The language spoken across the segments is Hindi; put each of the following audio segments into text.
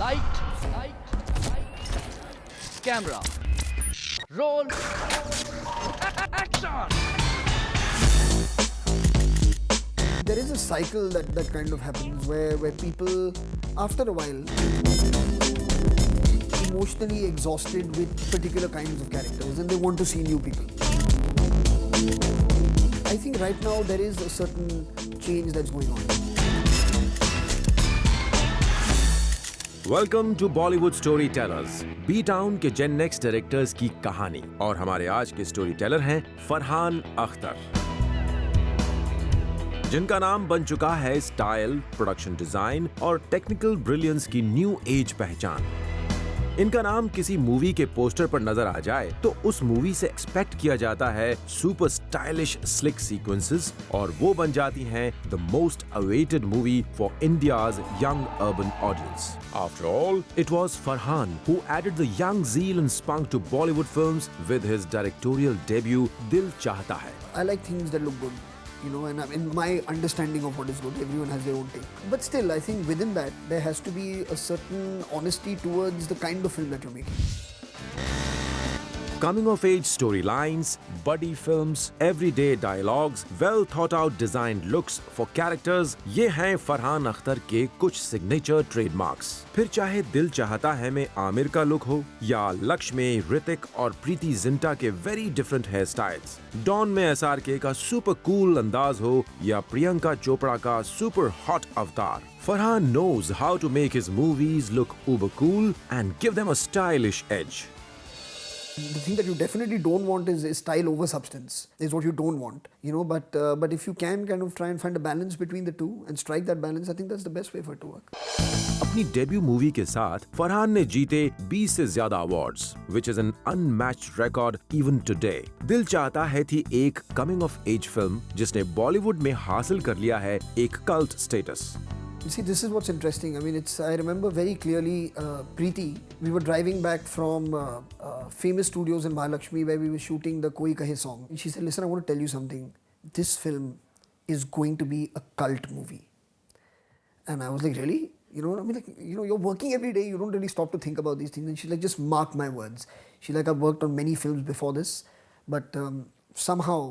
Light, camera, roll, action. There is a cycle that kind of happens where people, after a while, emotionally exhausted with particular kinds of characters and they want to see new people. I think right now there is a certain change that's going on. Welcome to Bollywood story tellers, B town के जेन नेक्स्ट डायरेक्टर्स की कहानी। और हमारे आज के स्टोरी टेलर हैं फरहान अख्तर, जिनका नाम बन चुका है स्टाइल, प्रोडक्शन डिजाइन और टेक्निकल ब्रिलियंस की न्यू एज पहचान। इनका नाम किसी मूवी के पोस्टर पर नजर आ जाए तो उस मूवी से एक्सपेक्ट किया जाता है सुपर स्टाइलिश स्लिक सीक्वेंसेस, और वो बन जाती हैं the most awaited movie for India's young urban audience. After all, it was Farhan who added the young zeal and spunk to Bollywood films with his directorial debut Dil Chahta Hai. I like things that look good, you know, and in my understanding of what is good, everyone has their own take. But still, I think within that, there has to be a certain honesty towards the kind of film that you're making. Coming of age storylines, buddy films, everyday dialogues, well thought out designed looks for characters, ये हैं फरहान अख्तर के कुछ सिग्नेचर ट्रेडमार्क्स। फिर चाहे दिल चाहता है में आमिर का लुक हो, या लक्ष्य में ऋतिक और प्रीति जिंटा के very different hair styles, Don में SRK का सुपर कूल अंदाज हो, या प्रियंका चोपड़ा का सुपर हॉट अवतार, Farhan knows how to make his movies look uber cool and give them a stylish edge. The thing that you definitely don't want is style over substance, is what you don't want, you know, but if you can kind of try and find a balance between the two and strike that balance, I think that's the best way for it to work. अपनी डेब्यू मूवी के साथ फरहान ने जीते 20 से ज्यादा awards, which is an unmatched record even today. दिल चाहता है थी एक कमिंग ऑफ एज फिल्म जिसने बॉलीवुड में हासिल कर लिया है एक cult status. You see, this is what's interesting. I mean, I remember very clearly, Preeti, we were driving back from famous studios in Mahalakshmi where we were shooting the Koi Kahe song. And she said, listen, I want to tell you something. This film is going to be a cult movie. And I was like, really? You know, I mean, like, you know, you're working every day. You don't really stop to think about these things. And she's like, just mark my words. She's like, I've worked on many films before this, but somehow,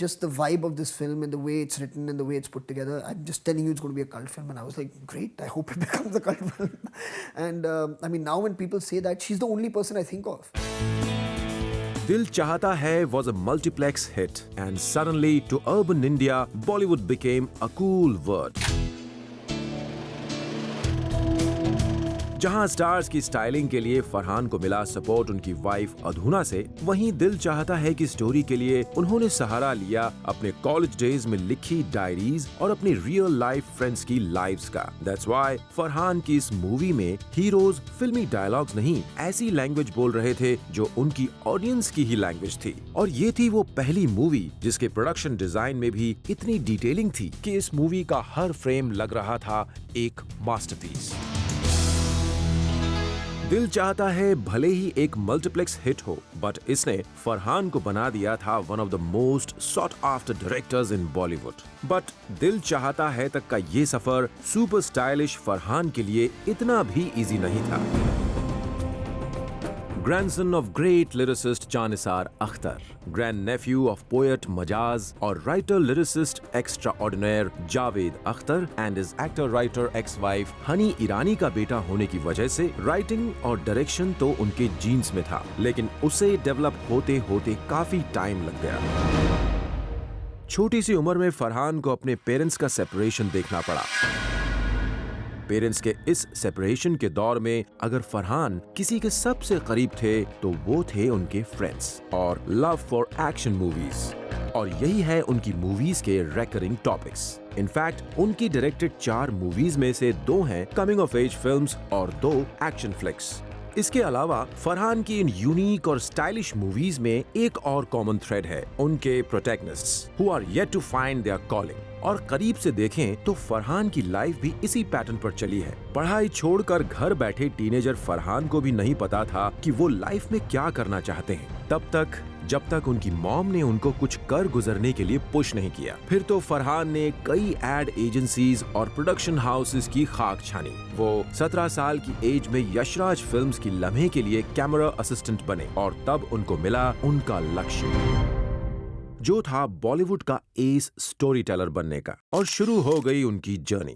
just the vibe of this film and the way it's written and the way it's put together, I'm just telling you it's going to be a cult film. And I was like, great, I hope it becomes a cult film. And I mean, now when people say that, she's the only person I think of. Dil Chahta Hai was a multiplex hit, and suddenly to urban India, Bollywood became a cool word. जहां स्टार्स की स्टाइलिंग के लिए फरहान को मिला सपोर्ट उनकी वाइफ अधूना से, वहीं दिल चाहता है कि स्टोरी के लिए उन्होंने सहारा लिया अपने कॉलेज डेज में लिखी डायरीज और अपनी रियल लाइफ फ्रेंड्स की लाइव्स का। दैट्स व्हाई फरहान की इस मूवी में हीरोज फिल्मी डायलॉग्स नहीं, ऐसी लैंग्वेज बोल रहे थे जो उनकी ऑडियंस की ही लैंग्वेज थी। और ये थी वो पहली मूवी जिसके प्रोडक्शन डिजाइन में भी इतनी डिटेलिंग थी कि इस मूवी का हर फ्रेम लग रहा था एक मास्टरपीस। दिल चाहता है भले ही एक मल्टीप्लेक्स हिट हो, बट इसने फरहान को बना दिया था one of the most sought after directors in Bollywood. But दिल चाहता है तक का ये सफर सुपर स्टाइलिश फरहान के लिए इतना भी इजी नहीं था। Grandson of great lyricist Janisar Akhtar, grandnephew of poet Majaz और writer-lyricist extraordinaire Javed Akhtar and his actor-writer ex-wife Hani Irani का बेटा होने की वजह से राइटिंग और डायरेक्शन तो उनके जीन्स में था, लेकिन उसे डेवलप होते होते काफी टाइम लग गया। छोटी सी उम्र में फरहान को अपने पेरेंट्स का सेपरेशन देखना पड़ा। पेरेंट्स के इस सेपरेशन के दौर में अगर फरहान किसी के सबसे करीब थे तो वो थे उनके फ्रेंड्स और लव फॉर एक्शन मूवीज, और यही है उनकी मूवीज के रेकरिंग टॉपिक्स। इनफैक्ट उनकी डायरेक्टेड 4 मूवीज में से 2 हैं कमिंग ऑफ एज फिल्म्स और 2 एक्शन फ्लिक्स। इसके अलावा फरहान की इन यूनिक और स्टाइलिश मूवीज में एक और कॉमन थ्रेड है, उनके protagonists who are yet to find their calling. और करीब से देखें तो फरहान की लाइफ भी इसी पैटर्न पर चली है। पढ़ाई छोड़कर घर बैठे टीनेजर फरहान को भी नहीं पता था कि वो लाइफ में क्या करना चाहते हैं। तब तक जब तक उनकी मॉम ने उनको कुछ कर गुजरने के लिए पुश नहीं किया। फिर तो फरहान ने कई एड एजेंसीज और प्रोडक्शन हाउसेस की खाक छानी। वो 17 साल की एज में यशराज फिल्म्स की लम्हे के लिए कैमरा असिस्टेंट बने और तब उनको मिला उनका लक्ष्य, जो था बॉलीवुड का एस स्टोरी टेलर बनने का। और शुरू हो गई उनकी journey.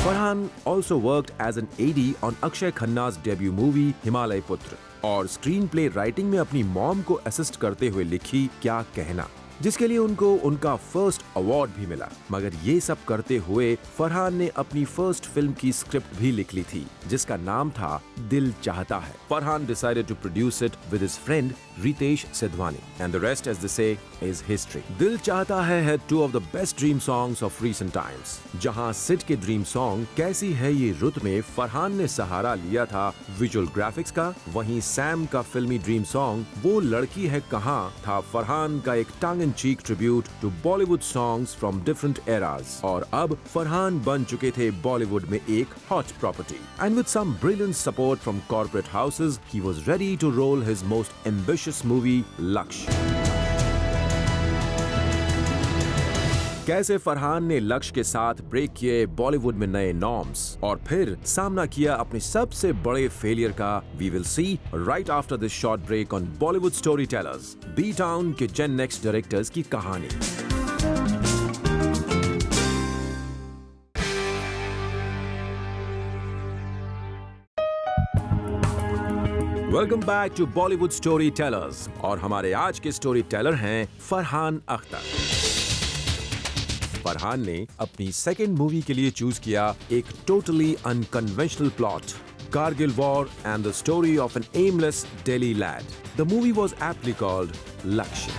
Farhan also worked as an AD on Akshay Khanna's debut movie Himalaya पुत्र और स्क्रीन प्ले राइटिंग में अपनी मॉम को असिस्ट करते हुए लिखी क्या कहना, जिसके लिए उनको उनका फर्स्ट अवार्ड भी मिला। मगर ये सब करते हुए फरहान ने अपनी फर्स्ट फिल्म की स्क्रिप्ट भी लिख ली थी, जिसका नाम था दिल चाहता है। Farhan decided to produce it with his friend Ritesh Sidhwani, and the rest, as they say, is history. दिल चाहता है had two of the best dream songs of recent times. जहां सिड के ड्रीम सॉन्ग कैसी है ये रुत में फरहान ने सहारा लिया था विजुअल ग्राफिक्स का, वहीं सैम का फिल्मी ड्रीम सॉन्ग वो लड़की है कहां था फरहान का एक tongue in cheek tribute to Bollywood songs from different eras. और अब फरहान बन चुके थे बॉलीवुड में एक hot property, and with some brilliant support from corporate houses he was ready to roll his most ambitious movie Lakshya. कैसे फरहान ने लक्ष्य के साथ ब्रेक किए बॉलीवुड में नए नॉर्म्स और फिर सामना किया अपने सबसे बड़े फेलियर का, we will see right after this short break on Bollywood story tellers, B town के जेन नेक्स्ट डायरेक्टर्स की कहानी। Welcome back to Bollywood story tellers और हमारे आज के स्टोरी टेलर हैं फरहान अख्तर। फरहान ने अपनी सेकेंड मूवी के लिए चूज किया एक totally unconventional plot, Kargil war and the story of an aimless Delhi lad. The movie was aptly called Lakshya.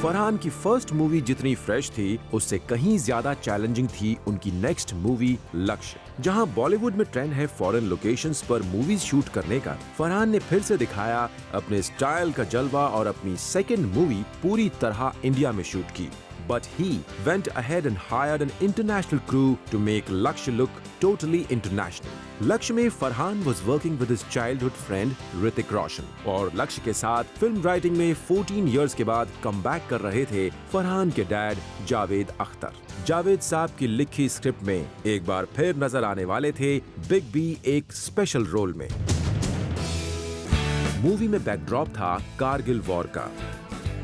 Farhan की फर्स्ट मूवी जितनी फ्रेश थी, उससे कहीं ज्यादा चैलेंजिंग थी उनकी नेक्स्ट मूवी लक्ष्य। जहां बॉलीवुड में ट्रेंड है फॉरेन लोकेशंस पर मूवीज शूट करने का, फरहान ने फिर से दिखाया अपने स्टाइल का जलवा और अपनी सेकेंड मूवी पूरी तरह इंडिया में शूट की। But he went ahead and hired an international crew to make Lakshya look totally international. लक्ष्य में Farhan was working with his childhood friend Hrithik Roshan और लक्ष्य के साथ फिल्म राइटिंग में 14 years के बाद कम बैक कर रहे थे फरहान के डैड जावेद अख्तर। जावेद साहब की लिखी स्क्रिप्ट में एक बार फिर नजर आने वाले थे बिग बी एक स्पेशल रोल में। मूवी में बैकड्रॉप था कारगिल वॉर का।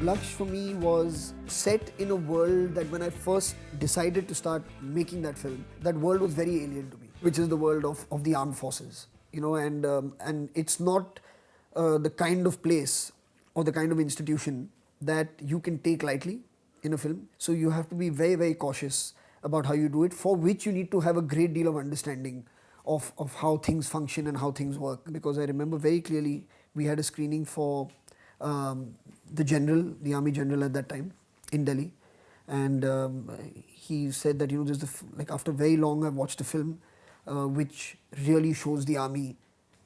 Laksh for me was set in a world that when I first decided to start making that film, that world was very alien to me, which is the world of the armed forces, you know, and it's not the kind of place or the kind of institution that you can take lightly in a film. So you have to be very, very cautious about how you do it, for which you need to have a great deal of understanding of how things function and how things work. Because I remember very clearly we had a screening for the army general at that time in Delhi, and he said that, you know, like after very long I've watched a film which really shows the army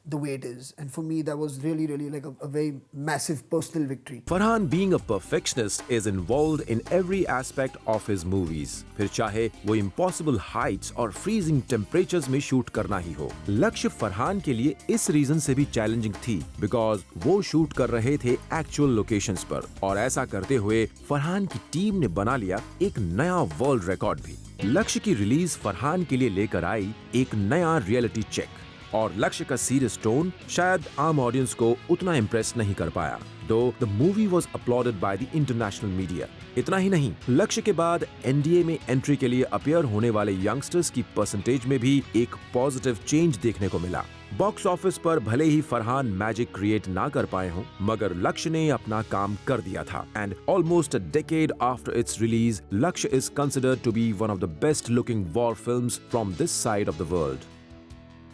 the way it is, and for me that was really like a very massive personal victory. Farhan, being a perfectionist, is involved in every aspect of his movies, फिर चाहे वो impossible heights और freezing temperatures में शूट करना ही हो। लक्ष्य फरहान के लिए इस रीजन से भी चैलेंजिंग थी बिकॉज वो शूट कर रहे थे एक्चुअल लोकेशंस पर, और ऐसा करते हुए फरहान की टीम ने बना लिया एक नया वर्ल्ड रिकॉर्ड भी। लक्ष्य की रिलीज फरहान के लिए लेकर आई एक नया रियलिटी चेक, और लक्ष्य का सीरियस टोन शायद आम ऑडियंस को उतना इम्प्रेस नहीं कर पाया, दो the movie was uploaded by the international media. इतना ही नहीं, लक्ष्य के बाद एनडीए में एंट्री के लिए अपीयर होने वाले यंगस्टर्स की परसेंटेज में भी एक पॉजिटिव चेंज देखने को मिला। बॉक्स ऑफिस पर भले ही फरहान मैजिक क्रिएट ना कर पाए हों, मगर लक्ष्य ने अपना काम कर दिया था, and almost a decade after its release Lakshya is considered to be one of the best looking war films from this side of the world.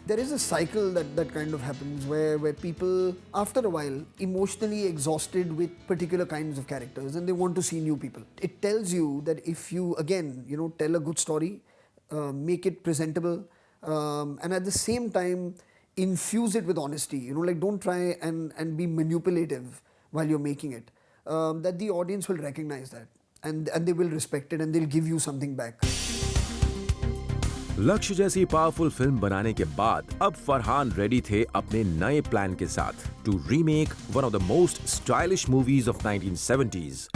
There is a cycle that kind of happens where people, after a while, emotionally exhausted with particular kinds of characters and they want to see new people. It tells you that if you, again, you know, tell a good story, make it presentable, and at the same time, infuse it with honesty, you know, like don't try and be manipulative while you're making it, that the audience will recognize that and they will respect it and they'll give you something back. लक्ष्य जैसी पावरफुल फिल्म बनाने के बाद अब फरहान रेडी थे अपने नए प्लान के साथ to remake one of the most stylish movies of 1970s।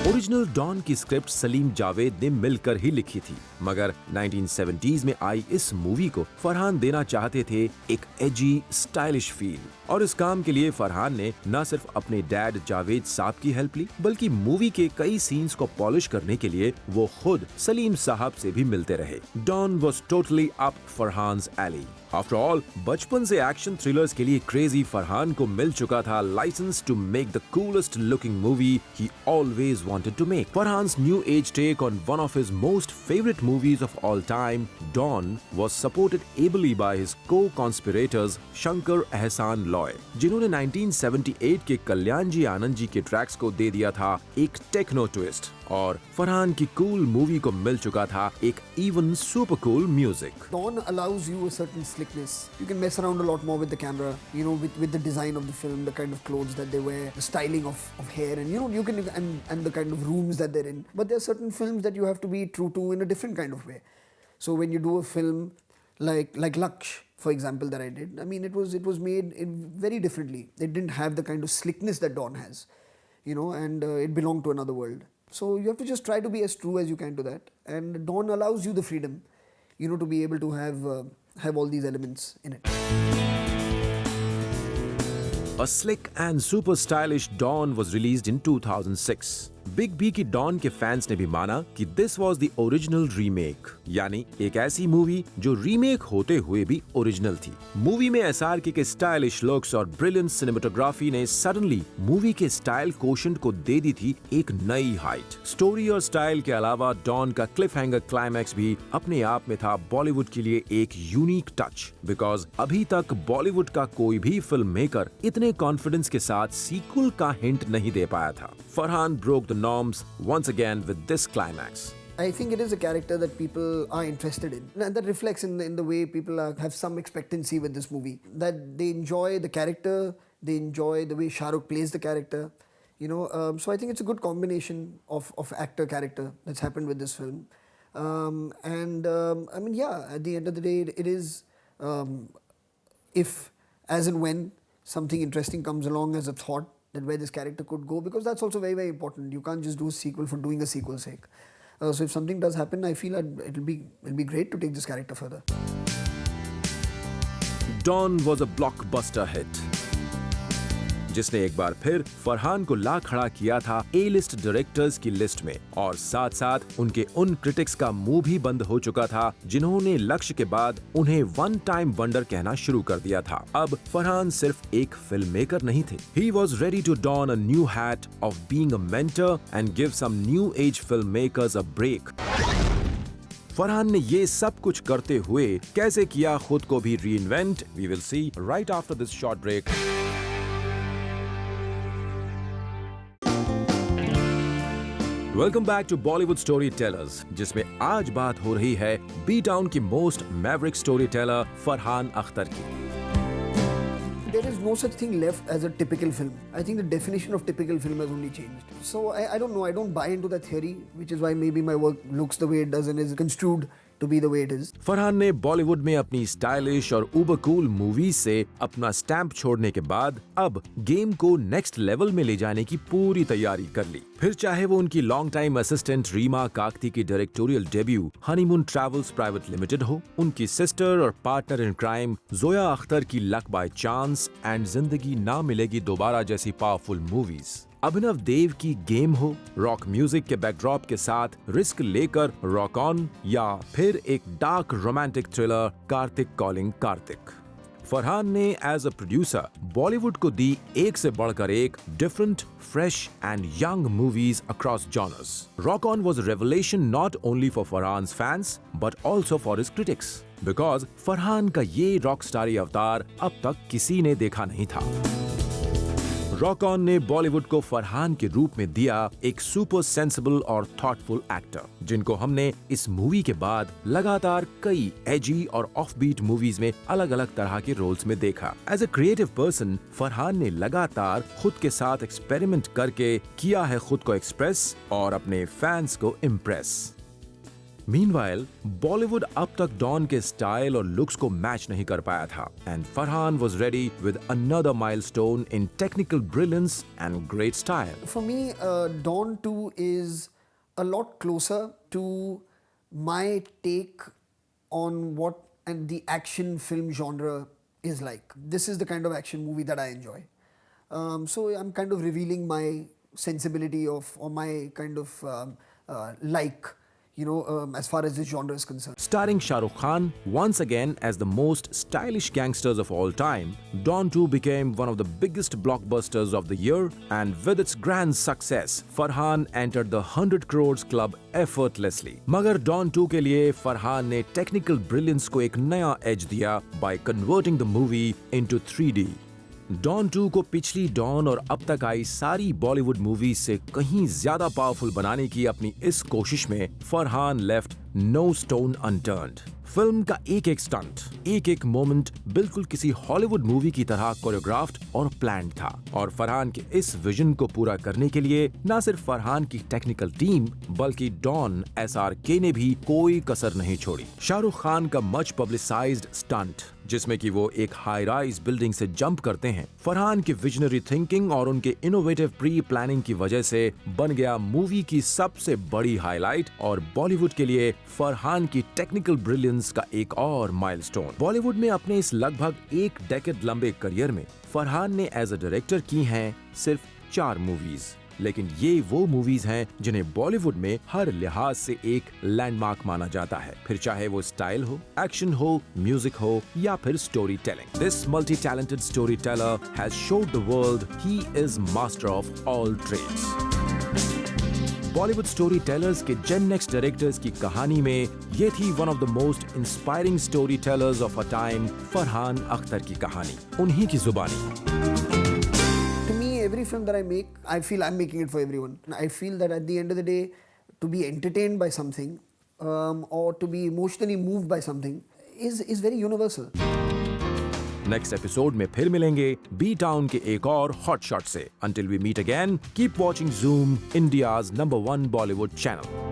Original Don की स्क्रिप्ट सलीम जावेद ने मिलकर ही लिखी थी, मगर 1970s में आई इस मूवी को फरहान देना चाहते थे एक एजी स्टाइलिश फील, और इस काम के लिए फरहान ने न सिर्फ अपने डैड जावेद साहब की हेल्प ली, बल्कि मूवी के कई सीन्स को पॉलिश करने के लिए वो खुद सलीम साहब से भी मिलते रहे। Don was totally up Farhan's alley. After all, बचपन से एक्शन थ्रिलर्स के लिए क्रेजी फरहान को मिल चुका था license to make the coolest looking movie he always wanted to make. Farhan's new age take on one of his most favourite movies of all time, Don, was supported ably by his co-conspirators Shankar Ehsaan Loy, जिन्होंने 1978 के कल्याण जी आनंद जी के ट्रैक्स को दे दिया था एक टेक्नो ट्विस्ट, और फरहान की कूल मूवी को मिल चुका था एक even super cool music. Dawn allows you a certain slickness. You can mess around a lot more with the camera, you know, with the design of the film, the kind of clothes that they wear, the styling of hair, and you know, you can and the kind of rooms that they're in. But there are certain films that you have to be true to in a different kind of way. So when you do a film like Laksh, for example, that I did, I mean, it was made very differently. It didn't have the kind of slickness that Dawn has, you know, and it belonged to another world. So you have to just try to be as true as you can to that, and Dawn allows you the freedom, you know, to be able to have all these elements in it. A slick and super stylish Dawn was released in 2006. Big B की डॉन के फैंस ने भी माना कि this was the original remake, यानी एक ऐसी मूवी जो रीमेक होते हुए भी ओरिजिनल थी। मूवी में एसआरके के स्टाइलिश लुक्स और ब्रिलियंट सिनेमेटोग्राफी ने सडनली मूवी के स्टाइल कोशेंट को दे दी थी एक नई हाइट। स्टोरी और स्टाइल के अलावा डॉन का क्लिफ हैंगर क्लाइमैक्स भी अपने आप में था बॉलीवुड के लिए एक यूनिक टच, बिकॉज अभी तक बॉलीवुड का कोई भी फिल्म मेकर इतने कॉन्फिडेंस के साथ सीक्वल का हिंट नहीं दे पाया था। Farhan broke the norms once again with this climax. I think it is a character that people are interested in, and that reflects in the way people have some expectancy with this movie. That they enjoy the character, they enjoy the way Shah Rukh plays the character, you know. So I think it's a good combination of actor character that's happened with this film. I mean, yeah, at the end of the day, it is if, as and when something interesting comes along as a thought that where this character could go, because that's also very, very important. You can't just do a sequel for doing a sequel's sake. So if something does happen, I feel that it'll be great to take this character further. Dawn was a blockbuster hit, जिसने एक बार फिर फरहान को ला खड़ा किया था ए लिस्ट डायरेक्टर्स की लिस्ट में, और साथ साथ उनके उन क्रिटिक्स का मुंह भी बंद हो चुका था जिन्होंने लक्ष्य के बाद उन्हें वन टाइम वंडर कहना शुरू कर दिया था। अब फरहान सिर्फ एक फिल्म मेकर नहीं थे, he was ready to don a new hat of being a mentor and give some new age film makers a break. Farhan ने ये सब कुछ करते हुए कैसे किया खुद को भी reinvent, we will see right after this short break. Welcome back to Bollywood story tellers, जिसमें आज बात हो रही है बी टाउन की most maverick story teller Farhan Akhtar की। There is no such thing left as a typical film. I think the definition of typical film has only changed. So I don't know. I don't buy into that theory, which is why maybe my work looks the way it does and is construed to be the way it is. Farhan ने बॉलीवुड में अपनी स्टाइलिश और उबर कूल मूवीज से अपना स्टैंप छोड़ने के बाद अब गेम को नेक्स्ट लेवल में ले जाने की पूरी तैयारी कर ली। फिर चाहे वो उनकी long time assistant Reema Kagti की डायरेक्टोरियल डेब्यू हनीमून ट्रैवल्स प्राइवेट लिमिटेड हो, उनकी सिस्टर और partner in crime Zoya Akhtar की लक बाय चांस एंड जिंदगी ना मिलेगी दोबारा जैसी पावरफुल मूवीज, अभिनव देव की गेम हो, रॉक म्यूजिक के बैकड्रॉप के साथ रिस्क लेकर रॉक ऑन, या फिर एक dark romantic thriller Kartik calling Kartik. Farhan ने एज अ प्रोड्यूसर बॉलीवुड को दी एक से बढ़कर एक different, fresh and young movies across genres. Rock On was a revelation not only for Farhan's fans but also for his critics, because Farhan का ये रॉक स्टारी अवतार अब तक किसी ने देखा नहीं था। रॉक ऑन ने बॉलीवुड को फरहान के रूप में दिया एक सुपर सेंसिबल और थॉटफुल एक्टर, जिनको हमने इस मूवी के बाद लगातार कई एजी और ऑफबीट मूवीज में अलग अलग तरह के रोल्स में देखा। As a creative person, Farhan ने लगातार खुद के साथ एक्सपेरिमेंट करके किया है खुद को एक्सप्रेस और अपने फैंस को इम्प्रेस। Meanwhile, Bollywood अब तक डॉन के स्टाइल और लुक्स को मैच नहीं कर पाया था, and Farhan was ready with another milestone in technical brilliance and great style. For me, Dawn 2 is a lot closer to my take on what and the action film genre is like. This is the kind of action movie that I enjoy. So I'm kind of revealing my sensibility of or my kind of as far as this genre is concerned. Starring Shah Rukh Khan once again as the most stylish gangsters of all time, Dawn 2 became one of the biggest blockbusters of the year, and with its grand success, Farhan entered the 100 crores club effortlessly. मगर Dawn 2 के लिए फरहान ने टेक्निकल ब्रिलियंस को एक नया एज दिया by converting the movie into 3D. Don 2 को पिछली डॉन और अब तक आई सारी बॉलीवुड मूवीज से कहीं ज्यादा पावरफुल बनाने की अपनी इस कोशिश में Farhan left no stone unturned. Film का एक एक स्टंट, एक एक मोमेंट बिल्कुल किसी हॉलीवुड मूवी की तरह कोरियोग्राफ्ड और प्लान्ड था, और फरहान के इस विजन को पूरा करने के लिए न सिर्फ फरहान की टेक्निकल टीम बल्कि डॉन SRK ने भी कोई कसर नहीं छोड़ी। शाहरुख खान का मच पब्लिसाइज्ड स्टंट जिसमें कि वो एक हाई राइज बिल्डिंग से जंप करते हैं, फरहान की विजनरी थिंकिंग और उनके इनोवेटिव प्री प्लानिंग की वजह से बन गया मूवी की सबसे बड़ी हाईलाइट और बॉलीवुड के लिए फरहान की टेक्निकल ब्रिलियंस का एक और माइलस्टोन। बॉलीवुड में अपने इस लगभग एक डेकेड लंबे करियर में फरहान ने एज अ डायरेक्टर की हैं सिर्फ 4 मूवीज, लेकिन ये वो मूवीज हैं जिन्हें बॉलीवुड में हर लिहाज से एक लैंडमार्क माना जाता है, फिर चाहे वो स्टाइल हो, एक्शन हो, म्यूजिक हो या फिर story telling. This multi talented story teller has showed the world he is master of all trades. Bollywood story tellers के जेन नेक्स्ट डायरेक्टर्स की कहानी में ये थी one of the most inspiring story tellers of a time, Farhan Akhtar की कहानी, उन्हीं की जुबानी। Every film that I make, I feel I'm making it for everyone. I feel that at the end of the day, to be entertained by something or to be emotionally moved by something is very universal. Next episode में फिर मिलेंगे बी टाउन के एक और हॉट शॉट से। Until we meet again, keep watching Zoom, India's #1 Bollywood channel.